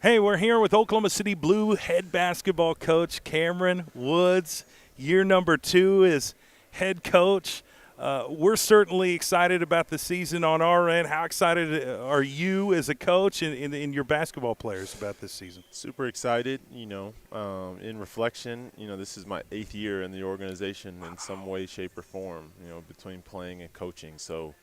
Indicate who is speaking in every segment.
Speaker 1: Hey, we're here with Oklahoma City Blue head basketball coach Kameron Woods. Year number 2 as head coach. We're certainly excited about the season on our end. How excited are you as a coach and your basketball players about this season?
Speaker 2: Super excited, in reflection, this is my 8th year in the organization in some way, shape, or form, between playing and coaching. So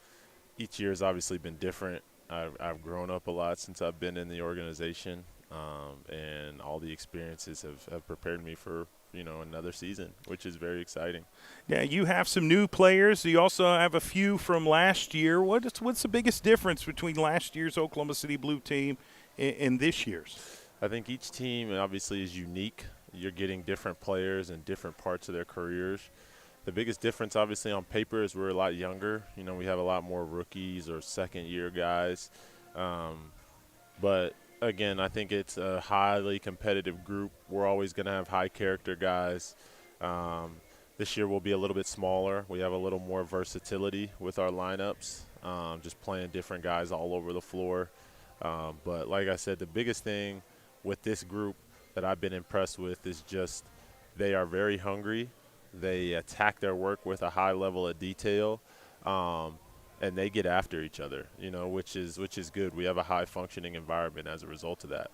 Speaker 2: each year has obviously been different. I've grown up a lot since I've been in the organization, and all the experiences have prepared me for, another season, which is very exciting.
Speaker 1: Yeah, you have some new players. You also have a few from last year. What's the biggest difference between last year's Oklahoma City Blue team and this year's?
Speaker 2: I think each team obviously is unique. You're getting different players in different parts of their careers. The biggest difference, obviously, on paper is we're a lot younger. We have a lot more rookies or second-year guys. But, again, I think it's a highly competitive group. We're always going to have high-character guys. This year will be a little bit smaller. We have a little more versatility with our lineups, just playing different guys all over the floor. But, like I said, the biggest thing with this group that I've been impressed with is just they are very hungry. They attack their work with a high level of detail, and they get after each other, which is good. We have a high-functioning environment as a result of that.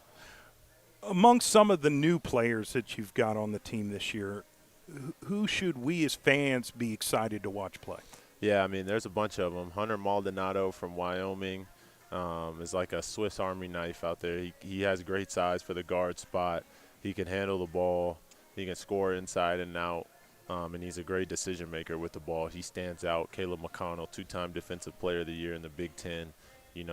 Speaker 1: Among some of the new players that you've got on the team this year, who should we as fans be excited to watch play?
Speaker 2: Yeah, there's a bunch of them. Hunter Maldonado from Wyoming is like a Swiss Army knife out there. He has great size for the guard spot. He can handle the ball. He can score inside and out. And he's a great decision maker with the ball. He stands out. Caleb McConnell, 2-time Defensive Player of the Year in the Big Ten.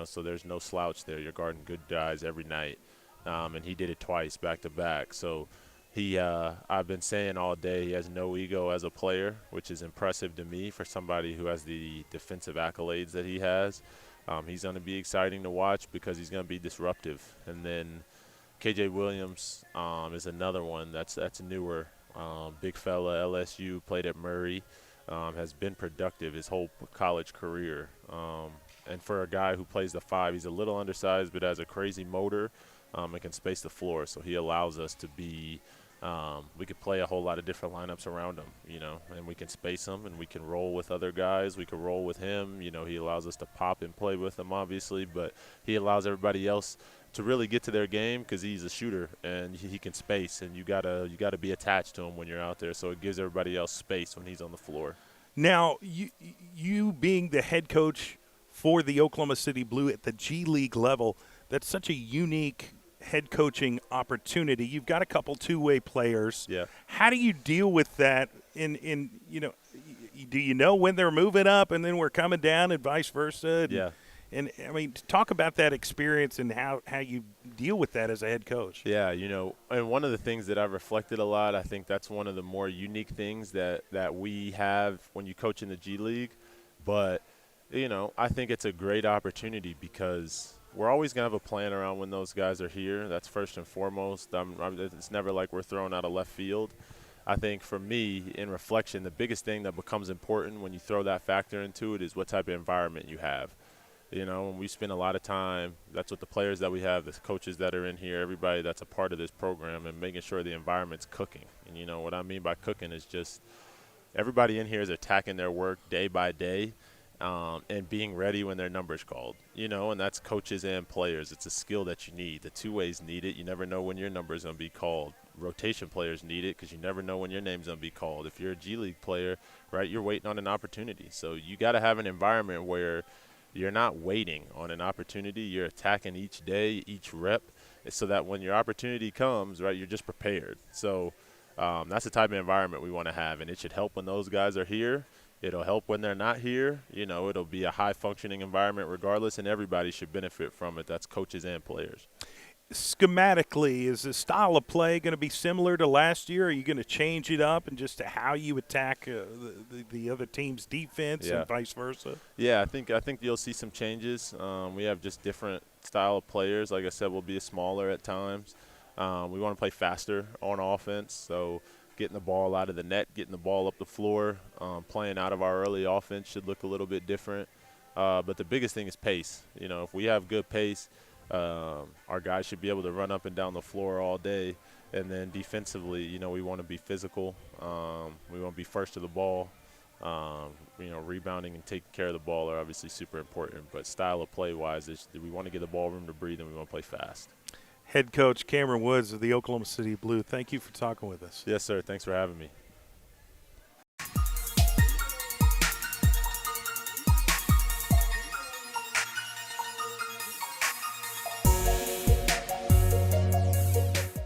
Speaker 2: So there's no slouch there. You're guarding good guys every night. And he did it twice back-to-back. So I've been saying all day he has no ego as a player, which is impressive to me for somebody who has the defensive accolades that he has. He's going to be exciting to watch because he's going to be disruptive. And then KJ Williams is another one that's newer. Big fella, LSU, played at Murray, has been productive his whole college career. And for a guy who plays the 5, he's a little undersized but has a crazy motor and can space the floor. So he allows us to be we could play a whole lot of different lineups around him, and we can space him and we can roll with other guys. We can roll with him. He allows us to pop and play with him, obviously, but he allows everybody else to really get to their game because he's a shooter and he can space, and you gotta be attached to him when you're out there. So it gives everybody else space when he's on the floor.
Speaker 1: Now, you being the head coach for the Oklahoma City Blue at the G League level, that's such a unique head coaching opportunity. You've got a couple two-way players.
Speaker 2: Yeah.
Speaker 1: How do you deal with that? Do you know when they're moving up and then we're coming down and vice versa?
Speaker 2: Yeah.
Speaker 1: And talk about that experience and how you deal with that as a head coach.
Speaker 2: Yeah, and one of the things that I've reflected a lot, I think that's one of the more unique things that we have when you coach in the G League. But, I think it's a great opportunity because we're always going to have a plan around when those guys are here. That's first and foremost. It's never like we're thrown out of left field. I think for me, in reflection, the biggest thing that becomes important when you throw that factor into it is what type of environment you have. And we spend a lot of time, that's what the players that we have, the coaches that are in here, everybody that's a part of this program, and making sure the environment's cooking. And what I mean by cooking is just everybody in here is attacking their work day by day and being ready when their number's called. And that's coaches and players. It's a skill that you need. The two ways need it. You never know when your number is going to be called. Rotation players need it because you never know when your name's going to be called. If you're a G League player, right, you're waiting on an opportunity. So you got to have an environment where you're not waiting on an opportunity. You're attacking each day, each rep, so that when your opportunity comes, right, you're just prepared. So that's the type of environment we want to have, and it should help when those guys are here. It'll help when they're not here. It'll be a high-functioning environment regardless, and everybody should benefit from it. That's coaches and players.
Speaker 1: Schematically, is the style of play going to be similar to last year? Are you going to change it up and just how you attack the other team's defense and vice versa?
Speaker 2: Yeah, I think you'll see some changes. We have just different style of players. Like I said, we'll be smaller at times. We want to play faster on offense, so getting the ball out of the net, getting the ball up the floor, playing out of our early offense should look a little bit different. But the biggest thing is pace. If we have good pace, Our guys should be able to run up and down the floor all day. And then defensively, you know, we want to be physical. We want to be first to the ball. You know, rebounding and taking care of the ball are obviously super important. But style of play-wise, we want to give the ball room to breathe, and we want to play fast.
Speaker 1: Head coach Kameron Woods of the Oklahoma City Blue, thank you for talking with us.
Speaker 2: Yes, sir. Thanks for having me.